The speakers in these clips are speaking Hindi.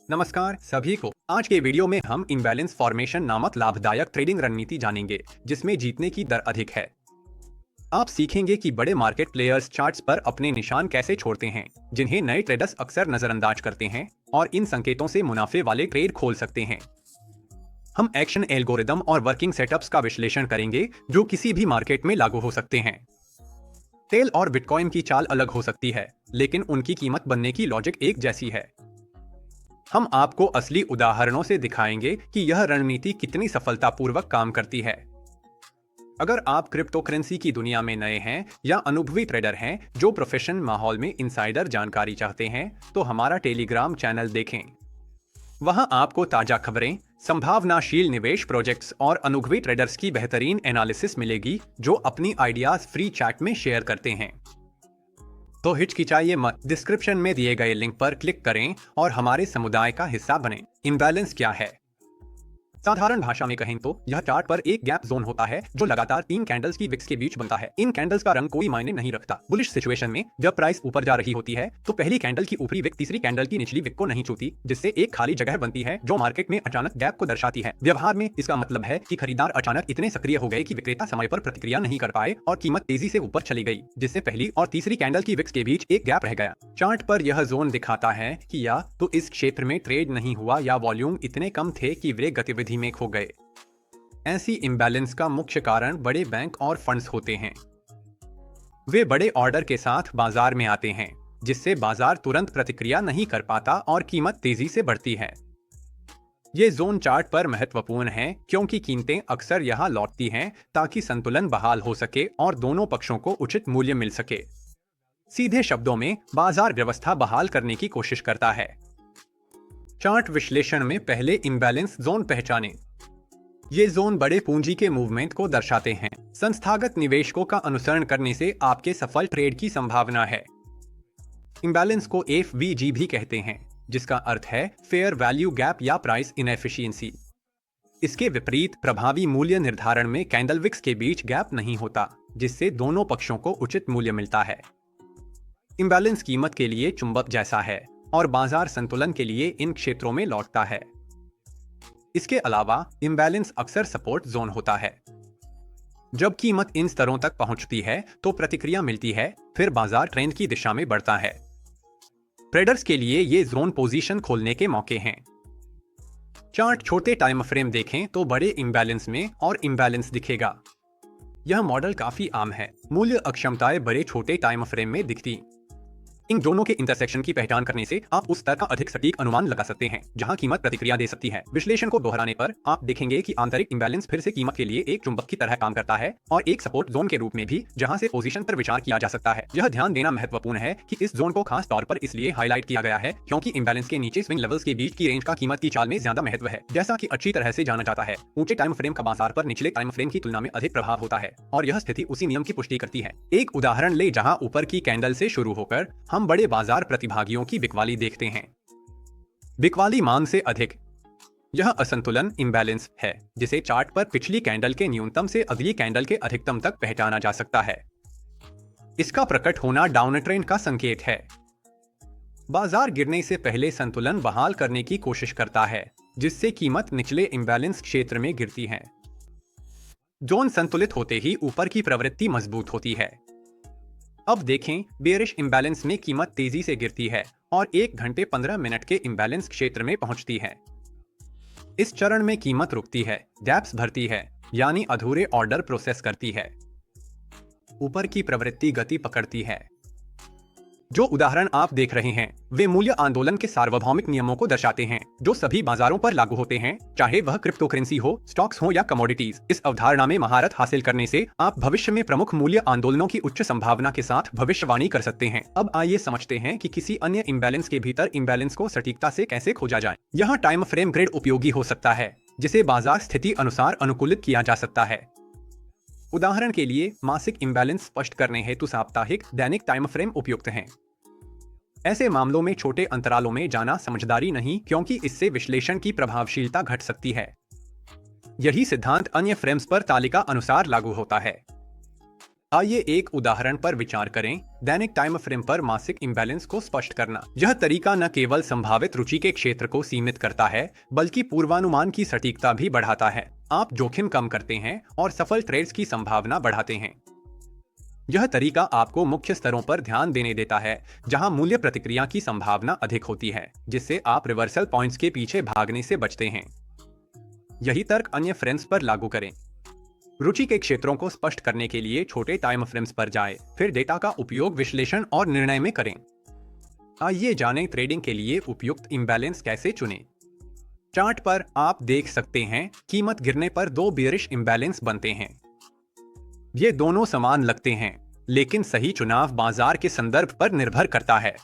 नमस्कार सभी को। आज के वीडियो में हम इम्बैलेंस फॉर्मेशन नामक लाभदायक ट्रेडिंग रणनीति जानेंगे जिसमें जीतने की दर अधिक है। आप सीखेंगे कि बड़े मार्केट प्लेयर्स चार्ट्स पर अपने निशान कैसे छोड़ते हैं जिन्हें नए ट्रेडर्स अक्सर नजरअंदाज करते हैं और इन संकेतों से मुनाफे वाले ट्रेड खोल सकते हैं। हम एक्शन एल्गोरिदम और वर्किंग सेटअप्स का विश्लेषण करेंगे जो किसी भी मार्केट में लागू हो सकते हैं। तेल और बिटकॉइन की चाल अलग हो सकती है लेकिन उनकी कीमत बनने की लॉजिक एक जैसी है। हम आपको असली उदाहरणों से दिखाएंगे कि यह रणनीति कितनी सफलतापूर्वक काम करती है। अगर आप क्रिप्टो करेंसी की दुनिया में नए हैं या अनुभवी ट्रेडर हैं जो प्रोफेशनल माहौल में इनसाइडर जानकारी चाहते हैं तो हमारा टेलीग्राम चैनल देखें। वहां आपको ताजा खबरें, संभावनाशील निवेश प्रोजेक्ट्स और अनुभवी ट्रेडर्स की बेहतरीन एनालिसिस मिलेगी जो अपनी आइडियाज फ्री चैट में शेयर करते हैं। तो हिचकिचाइए मत, डिस्क्रिप्शन में दिए गए लिंक पर क्लिक करें और हमारे समुदाय का हिस्सा बनें। इम्बैलेंस क्या है? साधारण भाषा में कहें तो यह चार्ट पर एक गैप जोन होता है जो लगातार 3 कैंडल्स की विक्स के बीच बनता है। इन कैंडल्स का रंग कोई मायने नहीं रखता। बुलिश सिचुएशन में जब प्राइस ऊपर जा रही होती है तो पहली कैंडल की ऊपरी विक तीसरी कैंडल की निचली विक को नहीं छूती, जिससे एक खाली जगह बनती है जो मार्केट में अचानक गैप को दर्शाती है। व्यवहार में इसका मतलब है कि खरीदार अचानक इतने सक्रिय हो गए कि विक्रेता समय पर प्रतिक्रिया नहीं कर पाए और कीमत तेजी से ऊपर चली गई, जिससे पहली और तीसरी कैंडल की विक्स के बीच एक गैप रह गया। चार्ट पर यह जोन दिखाता है कि या तो इस क्षेत्र में ट्रेड नहीं हुआ या वॉल्यूम इतने कम थे कि वे गतिविधि में खो गए। ऐसी इम्बैलेंस का मुख्य कारण बड़े बैंक और फंड्स होते हैं। वे बड़े ऑर्डर के साथ बाजार में आते हैं जिससे बाजार तुरंत प्रतिक्रिया नहीं कर पाता और कीमत तेजी से बढ़ती है। ये जोन चार्ट पर महत्वपूर्ण है क्योंकि कीमतें अक्सर यहां लौटती हैं ताकि संतुलन बहाल हो सके और दोनों पक्षों को उचित मूल्य मिल सके। सीधे शब्दों में बाजार व्यवस्था बहाल करने की कोशिश करता है। चार्ट विश्लेषण में पहले इम्बैलेंस जोन पहचानें। ये जोन बड़े पूंजी के मूवमेंट को दर्शाते हैं। संस्थागत निवेशकों का अनुसरण करने से आपके सफल ट्रेड की संभावना है। इम्बैलेंस को FVG भी कहते हैं जिसका अर्थ है फेयर वैल्यू गैप या प्राइस इनएफिशिएंसी। इसके विपरीत प्रभावी मूल्य निर्धारण में कैंडल विक्स के बीच गैप नहीं होता, जिससे दोनों पक्षों को उचित मूल्य मिलता है। इम्बैलेंस कीमत के लिए चुंबक जैसा है और बाजार संतुलन के लिए इन क्षेत्रों में लौटता है। इसके अलावा इम्बैलेंस अक्सर सपोर्ट जोन होता है। जब कीमत इन स्तरों तक पहुंचती है तो प्रतिक्रिया मिलती है, फिर बाजार ट्रेंड की दिशा में बढ़ता है। ट्रेडर्स के लिए ये जोन पोजीशन खोलने के मौके हैं। चार्ट छोटे टाइम फ्रेम देखें तो बड़े इम्बैलेंस में और इम्बैलेंस दिखेगा। यह मॉडल काफी आम है। मूल्य अक्षमताएं बड़े छोटे टाइम फ्रेम में दिखती। इन दोनों के इंटरसेक्शन की पहचान करने से आप उस स्तर का अधिक सटीक अनुमान लगा सकते हैं जहां कीमत प्रतिक्रिया दे सकती है। विश्लेषण को दोहराने पर आप देखेंगे कि आंतरिक इम्बैलेंस फिर से कीमत के लिए एक चुंबक की तरह काम करता है और एक सपोर्ट जोन के रूप में भी, जहां से पोजीशन पर विचार किया जा सकता है। यह ध्यान देना महत्वपूर्ण है कि इस जोन को खास तौर पर इसलिए हाईलाइट किया गया है क्योंकि इम्बैलेंस के नीचे स्विंग लेवल्स के बीच की रेंज का कीमत की चाल में ज्यादा महत्व है। जैसा कि अच्छी तरह से जाना जाता है, ऊंचे टाइम फ्रेम का बाजार पर निचले टाइम फ्रेम की तुलना में अधिक प्रभाव होता है और यह स्थिति उसी नियम की पुष्टि करती है। एक उदाहरण ले जहां ऊपर की कैंडल से शुरू होकर हम बड़े बाजार प्रतिभागियों की बिकवाली देखते हैं। बिकवाली मांग से अधिक। यह असंतुलन इम्बैलेंस है जिसे चार्ट पर पिछली कैंडल के न्यूनतम से अगली कैंडल के अधिकतम तक पहचाना जा सकता है। इसका प्रकट होना डाउन ट्रेंड का संकेत है। बाजार गिरने से पहले संतुलन बहाल करने की कोशिश करता है जिससे कीमत निचले इम्बैलेंस क्षेत्र में गिरती है। जोन संतुलित होते ही ऊपर की प्रवृत्ति मजबूत होती है। अब देखें, बेयरिश इम्बैलेंस में कीमत तेजी से गिरती है और 1 घंटे 15 मिनट के इम्बैलेंस क्षेत्र में पहुंचती है। इस चरण में कीमत रुकती है, गैप्स भरती है, यानी अधूरे ऑर्डर प्रोसेस करती है। ऊपर की प्रवृत्ति गति पकड़ती है। जो उदाहरण आप देख रहे हैं वे मूल्य आंदोलन के सार्वभौमिक नियमों को दर्शाते हैं जो सभी बाजारों पर लागू होते हैं, चाहे वह क्रिप्टो करेंसी हो, स्टॉक्स हो या कमोडिटीज। इस अवधारणा में महारत हासिल करने से आप भविष्य में प्रमुख मूल्य आंदोलनों की उच्च संभावना के साथ भविष्यवाणी कर सकते हैं। अब आइए समझते हैं कि किसी अन्य इम्बैलेंस के भीतर इम्बैलेंस को सटीकता से कैसे खोजा जाए। यहाँ टाइम फ्रेम ग्रिड उपयोगी हो सकता है जिसे बाजार स्थिति अनुसार अनुकूलित किया जा सकता है। उदाहरण के लिए मासिक इम्बैलेंस स्पष्ट करने हेतु साप्ताहिक, दैनिक टाइम फ्रेम उपयुक्त हैं। ऐसे मामलों में छोटे अंतरालों में जाना समझदारी नहीं क्योंकि इससे विश्लेषण की प्रभावशीलता घट सकती है। यही सिद्धांत अन्य फ्रेम्स पर तालिका अनुसार लागू होता है। आइए एक उदाहरण पर विचार करें। दैनिक टाइम फ्रेम पर मासिक इम्बैलेंस को स्पष्ट करना। यह तरीका न केवल संभावित रुचि के क्षेत्र को सीमित करता है, बल्कि पूर्वानुमान की सटीकता भी बढ़ाता है। आप जोखिम कम करते हैं और सफल ट्रेड्स की संभावना बढ़ाते हैं। यह तरीका आपको मुख्य स्तरों पर ध्यान देने देता है, जहां मूल्य प्रतिक्रिया की संभावना अधिक होती है, जिससे आप रिवर्सल पॉइंट्स के पीछे भागने से बचते हैं। यही तर्क अन्य फ्रेम्स पर लागू करें। रुचि के क्षेत्रों को स्पष्ट करने के लिए छोटे टाइम फ्रेम्स पर जाएं, फिर डेटा का उपयोग विश्लेषण और निर्णय में करें। आइए जानें ट्रेडिंग के लिए उपयुक्त इम्बैलेंस कैसे चुनें। चार्ट पर आप देख सकते हैं कीमत गिरने पर दो बेयरिश इम्बैलेंस बनते हैं। ये दोनों समान लगते हैं, लेकिन सही चुनाव बाजार के संदर्भ पर निर्भर करता है।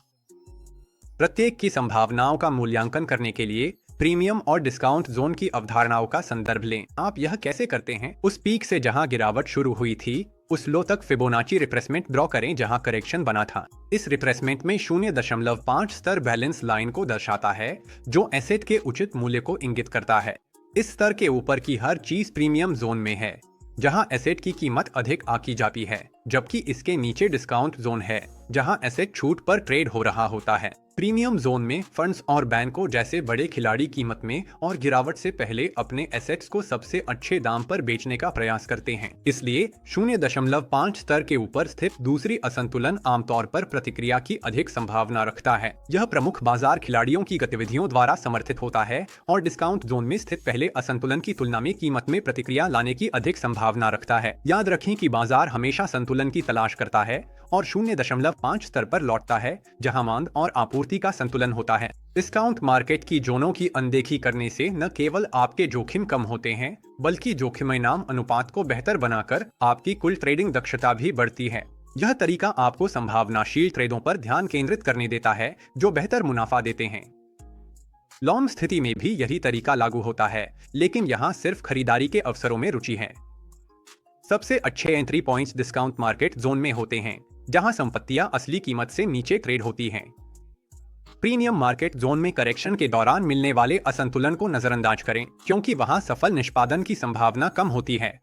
प्रत्येक की संभावनाओं का मूल्यांकन करने के लिए प्रीमियम और डिस्काउंट जोन की अवधारणाओं का संदर्भ लें। आप यह कैसे करते हैं? उस पीक से जहां गिरावट शुरू हुई थी, उस लो तक फिबोनाची रिट्रेसमेंट ड्रॉ करें जहां करेक्शन बना था। इस रिट्रेसमेंट में 0.5 स्तर बैलेंस लाइन को दर्शाता है, जो एसेट के उचित मूल्य को इंगित करता है। इस स्तर के ऊपर की हर चीज प्रीमियम जोन में है, जहां एसेट की कीमत अधिक आकी जाती है, जबकि इसके नीचे डिस्काउंट जोन है, जहां एसेट छूट पर ट्रेड हो रहा होता है। प्रीमियम जोन में फंड्स और बैंकों जैसे बड़े खिलाड़ी कीमत में और गिरावट से पहले अपने एसेट्स को सबसे अच्छे दाम पर बेचने का प्रयास करते हैं। इसलिए 0.5 स्तर के ऊपर स्थित दूसरी असंतुलन आमतौर पर प्रतिक्रिया की अधिक संभावना रखता है। यह प्रमुख बाजार खिलाड़ियों की गतिविधियों द्वारा समर्थित होता है और डिस्काउंट जोन में स्थित पहले असंतुलन की तुलना में कीमत में प्रतिक्रिया लाने की अधिक संभावना रखता है। याद रखें कि बाजार हमेशा संतुलन की तलाश करता है और 0.5 स्तर पर लौटता है, जहां मांग और आपूर्ति का संतुलन होता है। डिस्काउंट मार्केट की जोनों की अनदेखी करने से न केवल आपके जोखिम कम होते हैं, बल्कि जोखिम इनाम अनुपात को बेहतर बनाकर आपकी कुल ट्रेडिंग दक्षता भी बढ़ती है। यह तरीका आपको संभावनाशील ट्रेडों पर ध्यान केंद्रित करने देता है, जो बेहतर मुनाफा देते हैं। लॉन्ग स्थिति में भी यही तरीका लागू होता है, लेकिन यहाँ सिर्फ खरीदारी के अवसरों में रुचि है। सबसे अच्छे entry points discount market zone में होते हैं, जहां संपत्तियां असली कीमत से नीचे ट्रेड होती हैं। प्रीमियम मार्केट जोन में करेक्शन के दौरान मिलने वाले असंतुलन को नजरअंदाज करें, क्योंकि वहां सफल निष्पादन की संभावना कम होती है।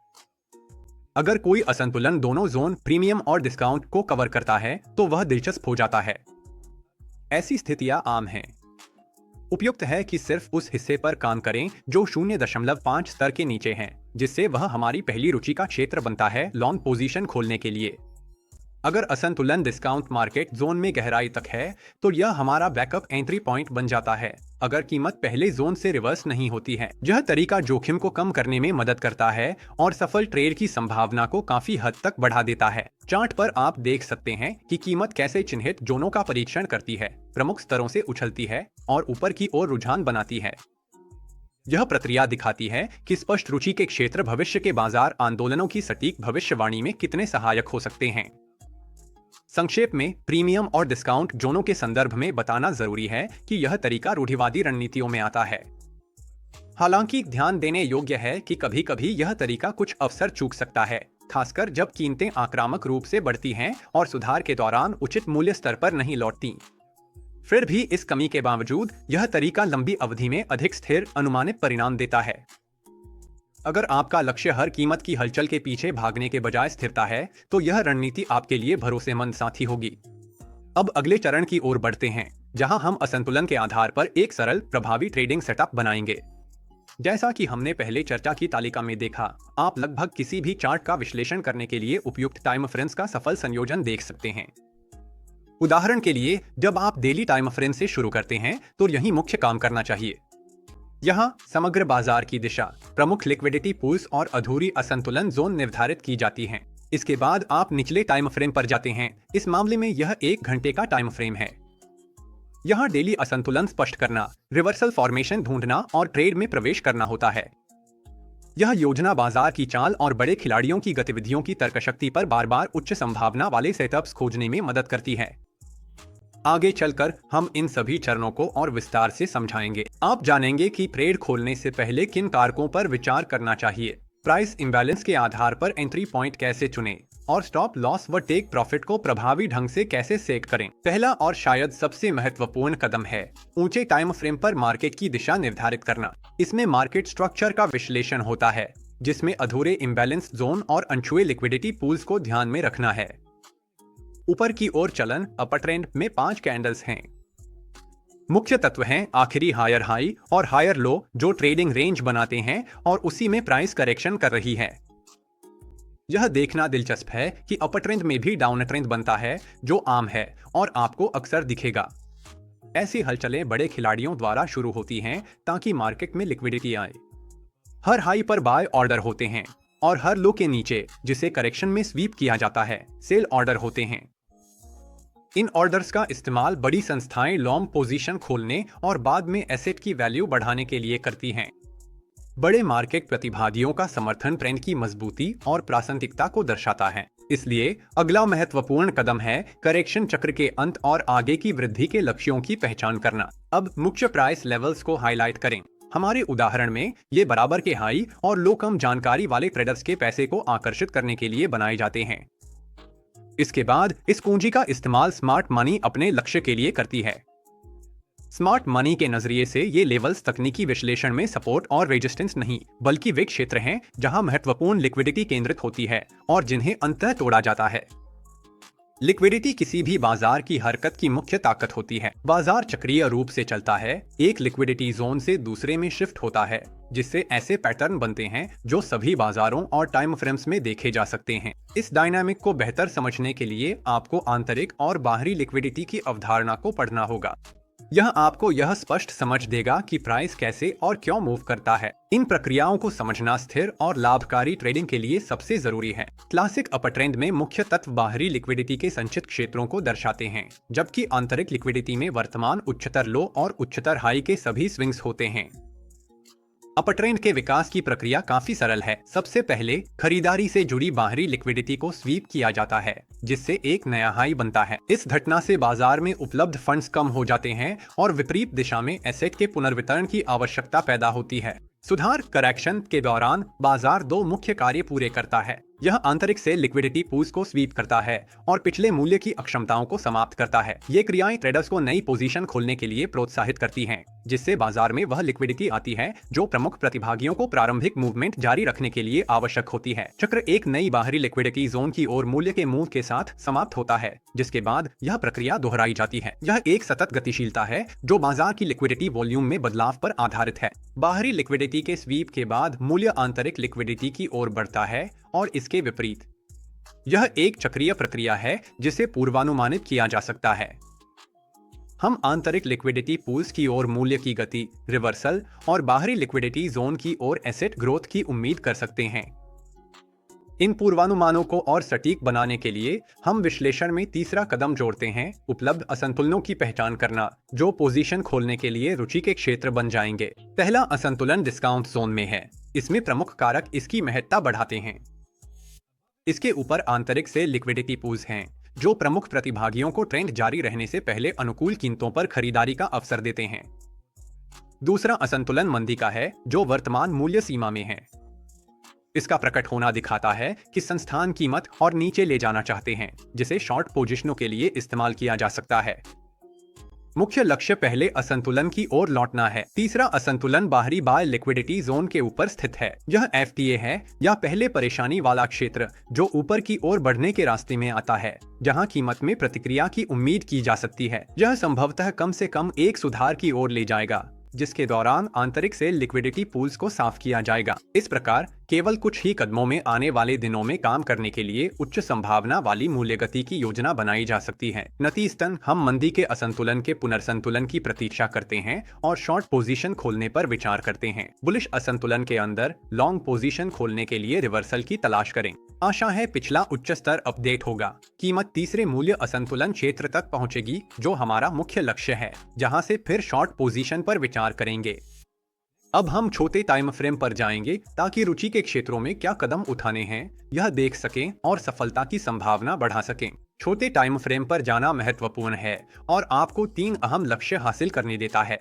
अगर कोई असंतुलन दोनों जोन प्रीमियम और डिस्काउंट को कवर करता है, तो वह दिलचस्प हो जाता है। ऐसी स्थितियां आम हैं। उपयुक्त है कि सिर्फ उस हिस्से पर काम करें जो 0.5 स्तर के नीचे है, जिससे वह हमारी पहली रुचि का क्षेत्र बनता है लॉन्ग पोजीशन खोलने के लिए। अगर असंतुलन डिस्काउंट मार्केट जोन में गहराई तक है, तो यह हमारा बैकअप एंट्री पॉइंट बन जाता है, अगर कीमत पहले जोन से रिवर्स नहीं होती है। यह तरीका जोखिम को कम करने में मदद करता है और सफल ट्रेड की संभावना को काफी हद तक बढ़ा देता है। चार्ट पर आप देख सकते हैं कि कीमत कैसे चिन्हित जोनों का परीक्षण करती है, प्रमुख स्तरों से उछलती है और ऊपर की ओर रुझान बनाती है। यह प्रक्रिया दिखाती है कि स्पष्ट रुचि के क्षेत्र भविष्य के बाजार आंदोलनों की सटीक भविष्यवाणी में कितने सहायक हो सकते हैं। संक्षेप में, प्रीमियम और डिस्काउंट जोनों के संदर्भ में बताना जरूरी है कि यह तरीका रूढ़िवादी रणनीतियों में आता है। हालांकि ध्यान देने योग्य है कि कभी-कभी यह तरीका कुछ अवसर चूक सकता है, खासकर जब कीमतें आक्रामक रूप से बढ़ती हैं और सुधार के दौरान उचित मूल्य स्तर पर नहीं लौटती। फिर भी इस कमी के बावजूद यह तरीका लंबी अवधि में अधिक स्थिर अनुमानित परिणाम देता है। अगर आपका लक्ष्य हर कीमत की हलचल के पीछे भागने के बजाय स्थिरता है, तो यह रणनीति आपके लिए भरोसेमंद साथी होगी। अब अगले चरण की ओर बढ़ते हैं, जहां हम असंतुलन के आधार पर एक सरल, प्रभावी ट्रेडिंग सेटअप बनाएंगे। जैसा कि हमने पहले चर्चा की तालिका में देखा, आप लगभग किसी भी चार्ट का विश्लेषण करने के लिए उपयुक्त टाइम फ्रेम्स का सफल संयोजन देख सकते हैं। उदाहरण के लिए, जब आप डेली टाइम फ्रेम से शुरू करते हैं, तो यही मुख्य काम करना चाहिए। यहाँ समग्र बाजार की दिशा, प्रमुख लिक्विडिटी पूल्स और अधूरी असंतुलन जोन निर्धारित की जाती हैं। इसके बाद आप निचले टाइम फ्रेम पर जाते हैं। इस मामले में यह 1 घंटे का टाइम फ्रेम है। यहाँ डेली असंतुलन स्पष्ट करना, रिवर्सल फॉर्मेशन ढूंढना और ट्रेड में प्रवेश करना होता है। यह योजना बाजार की चाल और बड़े खिलाड़ियों की गतिविधियों की तर्कशक्ति पर बार बार उच्च संभावना वाले सेटअप्स खोजने में मदद करती है। आगे चलकर हम इन सभी चरणों को और विस्तार से समझाएंगे। आप जानेंगे कि ट्रेड खोलने से पहले किन कारकों पर विचार करना चाहिए, प्राइस इंबैलेंस के आधार पर एंट्री पॉइंट कैसे चुनें और स्टॉप लॉस व टेक प्रॉफिट को प्रभावी ढंग से कैसे सेट करें। पहला और शायद सबसे महत्वपूर्ण कदम है ऊंचे टाइम फ्रेम पर मार्केट की दिशा निर्धारित करना। इसमें मार्केट स्ट्रक्चर का विश्लेषण होता है। जिसमें अधूरे इम्बैलेंस जोन और अनछुए लिक्विडिटी पूल्स को ध्यान में रखना है। ऊपर की ओर चलन अपर ट्रेंड में 5 कैंडल्स हैं। मुख्य तत्व हैं आखिरी हायर हाई और हायर लो जो ट्रेडिंग रेंज बनाते हैं और उसी में प्राइस करेक्शन कर रही है। यह देखना दिलचस्प है कि अपर ट्रेंड में भी डाउन ट्रेंड बनता है, जो आम है और आपको अक्सर दिखेगा। ऐसी हलचलें बड़े खिलाड़ियों द्वारा शुरू होती हैं ताकि मार्केट में लिक्विडिटी आए। हर हाई पर बाय ऑर्डर होते हैं और हर लो के नीचे, जिसे करेक्शन में स्वीप किया जाता है, सेल ऑर्डर होते हैं। इन ऑर्डर्स का इस्तेमाल बड़ी संस्थाएं लॉन्ग पोजीशन खोलने और बाद में एसेट की वैल्यू बढ़ाने के लिए करती हैं। बड़े मार्केट प्रतिभागियों का समर्थन ट्रेंड की मजबूती और प्रासंगिकता को दर्शाता है। इसलिए अगला महत्वपूर्ण कदम है करेक्शन चक्र के अंत और आगे की वृद्धि के लक्ष्यों की पहचान करना। अब मुख्य प्राइस लेवल्स को हाईलाइट करें। हमारे उदाहरण में ये बराबर के हाई और लो कम जानकारी वाले ट्रेडर्स के पैसे को आकर्षित करने के लिए बनाए जाते हैं। इसके बाद इस पूंजी का इस्तेमाल स्मार्ट मनी अपने लक्ष्य के लिए करती है। स्मार्ट मनी के नजरिए से ये लेवल्स तकनीकी विश्लेषण में सपोर्ट और रेजिस्टेंस नहीं, बल्कि वे क्षेत्र हैं जहां महत्वपूर्ण लिक्विडिटी केंद्रित होती है और जिन्हें अंततः तोड़ा जाता है। लिक्विडिटी किसी भी बाजार की हरकत की मुख्य ताकत होती है। बाजार चक्रीय रूप से चलता है, एक लिक्विडिटी जोन से दूसरे में शिफ्ट होता है, जिससे ऐसे पैटर्न बनते हैं जो सभी बाजारों और टाइम फ्रेम्स में देखे जा सकते हैं। इस डायनामिक को बेहतर समझने के लिए आपको आंतरिक और बाहरी लिक्विडिटी की अवधारणा को पढ़ना होगा। यह आपको यह स्पष्ट समझ देगा कि प्राइस कैसे और क्यों मूव करता है। इन प्रक्रियाओं को समझना स्थिर और लाभकारी ट्रेडिंग के लिए सबसे जरूरी है। क्लासिक अपर ट्रेंड में मुख्य तत्व बाहरी लिक्विडिटी के संचित क्षेत्रों को दर्शाते हैं, जबकि आंतरिक लिक्विडिटी में वर्तमान उच्चतर लो और उच्चतर हाई के सभी स्विंग्स होते हैं। अपर ट्रेंड के विकास की प्रक्रिया काफी सरल है। सबसे पहले खरीदारी से जुड़ी बाहरी लिक्विडिटी को स्वीप किया जाता है, जिससे एक नया हाई बनता है। इस घटना से बाजार में उपलब्ध फंड्स कम हो जाते हैं और विपरीत दिशा में एसेट के पुनर्वितरण की आवश्यकता पैदा होती है। सुधार करेक्शन के दौरान बाजार 2 मुख्य कार्य पूरे करता है। यह आंतरिक से लिक्विडिटी पूल्स को स्वीप करता है और पिछले मूल्य की अक्षमताओं को समाप्त करता है। ये क्रियाएं ट्रेडर्स को नई पोजीशन खोलने के लिए प्रोत्साहित करती हैं, जिससे बाजार में वह लिक्विडिटी आती है जो प्रमुख प्रतिभागियों को प्रारंभिक मूवमेंट जारी रखने के लिए आवश्यक होती है। चक्र एक नई बाहरी लिक्विडिटी जोन की ओर मूल्य के मूव के साथ समाप्त होता है, जिसके बाद यह प्रक्रिया दोहराई जाती है। यह एक सतत गतिशीलता है जो बाजार की लिक्विडिटी वॉल्यूम में बदलाव पर आधारित है। बाहरी लिक्विडिटी के स्वीप के बाद मूल्य आंतरिक लिक्विडिटी की ओर बढ़ता है और इसके विपरीत। यह एक चक्रीय प्रक्रिया है जिसे पूर्वानुमानित किया जा सकता है। हम आंतरिक लिक्विडिटी पूल्स की ओर मूल्य की गति, रिवर्सल और बाहरी लिक्विडिटी जोन की ओर एसेट ग्रोथ की उम्मीद कर सकते हैं। इन पूर्वानुमानों को और सटीक बनाने के लिए हम विश्लेषण में तीसरा कदम जोड़ते हैं, उपलब्ध असंतुलनों की पहचान करना, जो पोजीशन खोलने के लिए रुचि के क्षेत्र बन जाएंगे। पहला असंतुलन डिस्काउंट जोन में है। इसमें प्रमुख कारक इसकी महत्ता बढ़ाते हैं। इसके ऊपर आंतरिक से लिक्विडिटी पूल्स हैं, जो प्रमुख प्रतिभागियों को ट्रेंड जारी रहने से पहले अनुकूल कीमतों पर खरीदारी का अवसर देते हैं। दूसरा असंतुलन मंदी का है, जो वर्तमान मूल्य सीमा में है। इसका प्रकट होना दिखाता है कि संस्थान कीमत और नीचे ले जाना चाहते हैं, जिसे शॉर्ट पोजीशनों के लिए इस्तेमाल किया जा सकता है। मुख्य लक्ष्य पहले असंतुलन की ओर लौटना है। तीसरा असंतुलन बाहरी बाय लिक्विडिटी जोन के ऊपर स्थित है। यह एफटीए है या पहले परेशानी वाला क्षेत्र, जो ऊपर की ओर बढ़ने के रास्ते में आता है, जहां कीमत में प्रतिक्रिया की उम्मीद की जा सकती है। यह संभवतः कम से कम एक सुधार की ओर ले जाएगा, जिसके दौरान आंतरिक से लिक्विडिटी पूल्स को साफ किया जाएगा। इस प्रकार केवल कुछ ही कदमों में आने वाले दिनों में काम करने के लिए उच्च संभावना वाली मूल्य गति की योजना बनाई जा सकती है। नतीजतन हम मंदी के असंतुलन के पुनर्संतुलन की प्रतीक्षा करते हैं और शॉर्ट पोजीशन खोलने पर विचार करते हैं। बुलिश असंतुलन के अंदर लॉन्ग पोजीशन खोलने के लिए रिवर्सल की तलाश करें। आशा है पिछला उच्च स्तर अपडेट होगा। कीमत तीसरे मूल्य असंतुलन क्षेत्र तक पहुंचेगी, जो हमारा मुख्य लक्ष्य है, जहां से फिर शॉर्ट पोजीशन पर विचार करेंगे। अब हम छोटे टाइम फ्रेम पर जाएंगे ताकि रुचि के क्षेत्रों में क्या कदम उठाने हैं यह देख सकें और सफलता की संभावना बढ़ा सकें। छोटे टाइम फ्रेम पर जाना महत्वपूर्ण है और आपको 3 अहम लक्ष्य हासिल करने देता है।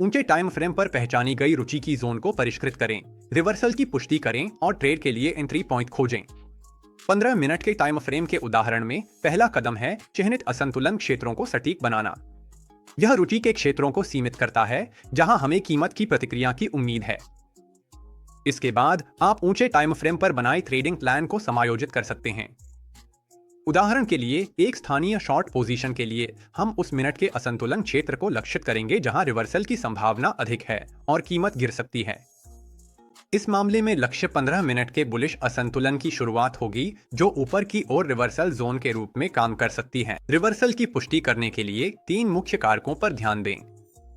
ऊंचे टाइम फ्रेम पर पहचानी गई रुचि की जोन को परिष्कृत करें, रिवर्सल की पुष्टि करें और ट्रेड के लिए एंट्री पॉइंट खोजें। 15 मिनट के टाइम फ्रेम के उदाहरण में पहला कदम है चिह्नित असंतुलन क्षेत्रों को सटीक बनाना। यह रुचि के क्षेत्रों को सीमित करता है जहां हमें कीमत की प्रतिक्रिया की उम्मीद है। इसके बाद आप ऊंचे टाइम फ्रेम पर बनाए ट्रेडिंग प्लान को समायोजित कर सकते हैं। उदाहरण के लिए एक स्थानीय शॉर्ट पोजीशन के लिए हम उस मिनट के असंतुलन क्षेत्र को लक्षित करेंगे जहां रिवर्सल की संभावना अधिक है और कीमत गिर सकती है। इस मामले में लक्ष्य 15 मिनट के बुलिश असंतुलन की शुरुआत होगी, जो ऊपर की ओर रिवर्सल जोन के रूप में काम कर सकती है। रिवर्सल की पुष्टि करने के लिए 3 मुख्य कारकों पर ध्यान दें।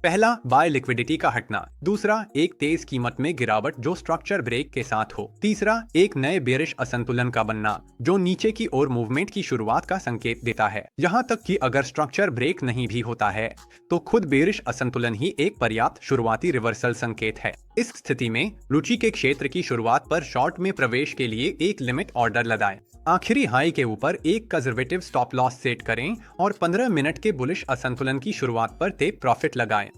पहला, बाय लिक्विडिटी का हटना। दूसरा, एक तेज कीमत में गिरावट जो स्ट्रक्चर ब्रेक के साथ हो। तीसरा, एक नए बेरिश असंतुलन का बनना जो नीचे की ओर मूवमेंट की शुरुआत का संकेत देता है। यहाँ तक कि अगर स्ट्रक्चर ब्रेक नहीं भी होता है तो खुद बेरिश असंतुलन ही एक पर्याप्त शुरुआती रिवर्सल संकेत है। इस स्थिति में रुचि के क्षेत्र की शुरुआत पर शॉर्ट में प्रवेश के लिए एक लिमिट ऑर्डर लगाएं। आखिरी हाई के ऊपर एक कंजर्वेटिव स्टॉप लॉस सेट करें और 15 मिनट के बुलिश असंतुलन की शुरुआत पर टेक प्रॉफिट लगाएं।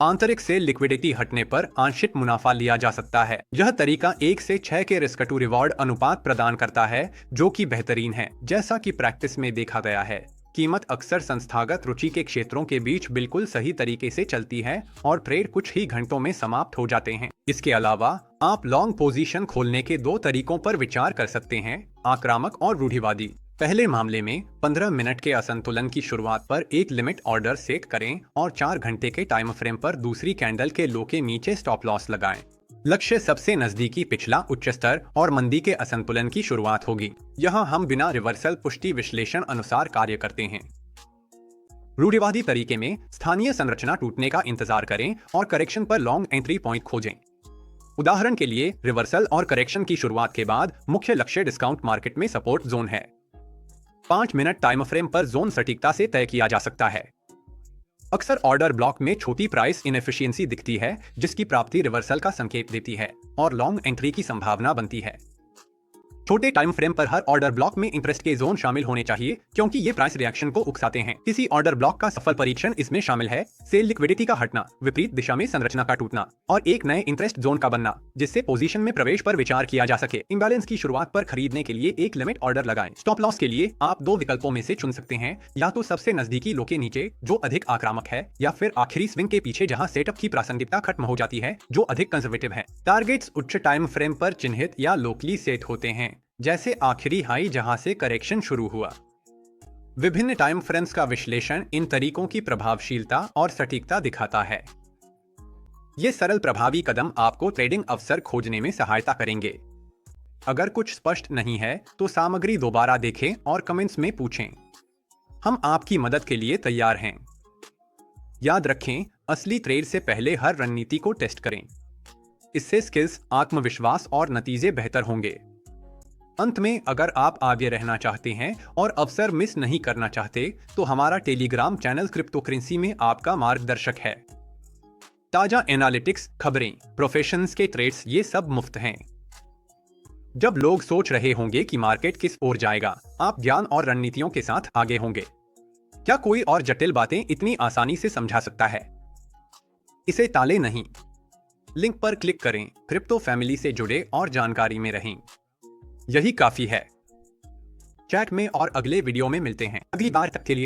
आंतरिक से लिक्विडिटी हटने पर आंशिक मुनाफा लिया जा सकता है। यह तरीका 1 से 6 के रिस्क टू रिवॉर्ड अनुपात प्रदान करता है, जो कि बेहतरीन है। जैसा कि प्रैक्टिस में देखा गया है, कीमत अक्सर संस्थागत रुचि के क्षेत्रों के बीच बिल्कुल सही तरीके से चलती है और ट्रेड कुछ ही घंटों में समाप्त हो जाते हैं। इसके अलावा आप लॉन्ग पोजीशन खोलने के 2 तरीकों पर विचार कर सकते हैं, आक्रामक और रूढ़िवादी। पहले मामले में 15 मिनट के असंतुलन की शुरुआत पर एक लिमिट ऑर्डर सेट करें और 4 घंटे के टाइम फ्रेम पर दूसरी कैंडल के लो के नीचे स्टॉप लॉस लगाएं। लक्ष्य सबसे नजदीकी पिछला उच्च स्तर और मंदी के असंतुलन की शुरुआत होगी। यहां हम बिना रिवर्सल पुष्टि विश्लेषण अनुसार कार्य करते हैं। रूढ़िवादी तरीके में स्थानीय संरचना टूटने का इंतजार करें और करेक्शन पर लॉन्ग एंट्री पॉइंट खोजें। उदाहरण के लिए रिवर्सल और करेक्शन की शुरुआत के बाद मुख्य लक्ष्य डिस्काउंट मार्केट में सपोर्ट जोन है। 5 मिनट टाइम फ्रेम पर जोन सटीकता से तय किया जा सकता है। अक्सर ऑर्डर ब्लॉक में छोटी प्राइस इनएफिशिएंसी दिखती है, जिसकी प्राप्ति रिवर्सल का संकेत देती है और लॉन्ग एंट्री की संभावना बनती है। छोटे टाइम फ्रेम पर हर ऑर्डर ब्लॉक में इंटरेस्ट के जोन शामिल होने चाहिए, क्योंकि ये प्राइस रिएक्शन को उकसाते हैं। किसी ऑर्डर ब्लॉक का सफल परीक्षण इसमें शामिल है सेल लिक्विडिटी का हटना, विपरीत दिशा में संरचना का टूटना और एक नए इंटरेस्ट जोन का बनना, जिससे पोजीशन में प्रवेश पर विचार किया जा सके। इम्बैलेंस की शुरुआत पर खरीदने के लिए एक लिमिट ऑर्डर लगाएं। स्टॉप लॉस के लिए आप 2 विकल्पों में से चुन सकते हैं, या तो सबसे नजदीकी लो के नीचे जो अधिक आक्रामक है, या फिर आखिरी स्विंग के पीछे जहां सेटअप की प्रासंगिकता खत्म हो जाती है, जो अधिक कंजर्वेटिव है। टारगेट्स उच्च टाइम फ्रेम पर चिन्हित या लोकली सेट होते हैं, जैसे आखिरी हाई जहां से करेक्शन शुरू हुआ। विभिन्न टाइम फ्रेम्स का विश्लेषण इन तरीकों की प्रभावशीलता और सटीकता दिखाता है। ये सरल प्रभावी कदम आपको ट्रेडिंग अवसर खोजने में सहायता करेंगे। अगर कुछ स्पष्ट नहीं है तो सामग्री दोबारा देखें और कमेंट्स में पूछें। हम आपकी मदद के लिए तैयार हैं। याद रखें, असली ट्रेड से पहले हर रणनीति को टेस्ट करें। इससे स्किल्स, आत्मविश्वास और नतीजे बेहतर होंगे। अंत में, अगर आप आगे रहना चाहते हैं और अवसर मिस नहीं करना चाहते, तो हमारा टेलीग्राम चैनल क्रिप्टोकरेंसी में आपका मार्गदर्शक है। ताजा एनालिटिक्स, खबरें, प्रोफेशंस के ट्रेड्स, ये सब मुफ्त हैं। जब लोग सोच रहे होंगे कि मार्केट किस ओर जाएगा, आप ज्ञान और रणनीतियों के साथ आगे होंगे। क्या कोई और जटिल बातें इतनी आसानी से समझा सकता है? इसे टालें नहीं। लिंक पर क्लिक करें, क्रिप्टो फैमिली से जुड़े और जानकारी में रहें। यही काफी है। चैट में और अगले वीडियो में मिलते हैं। अगली बार तक के लिए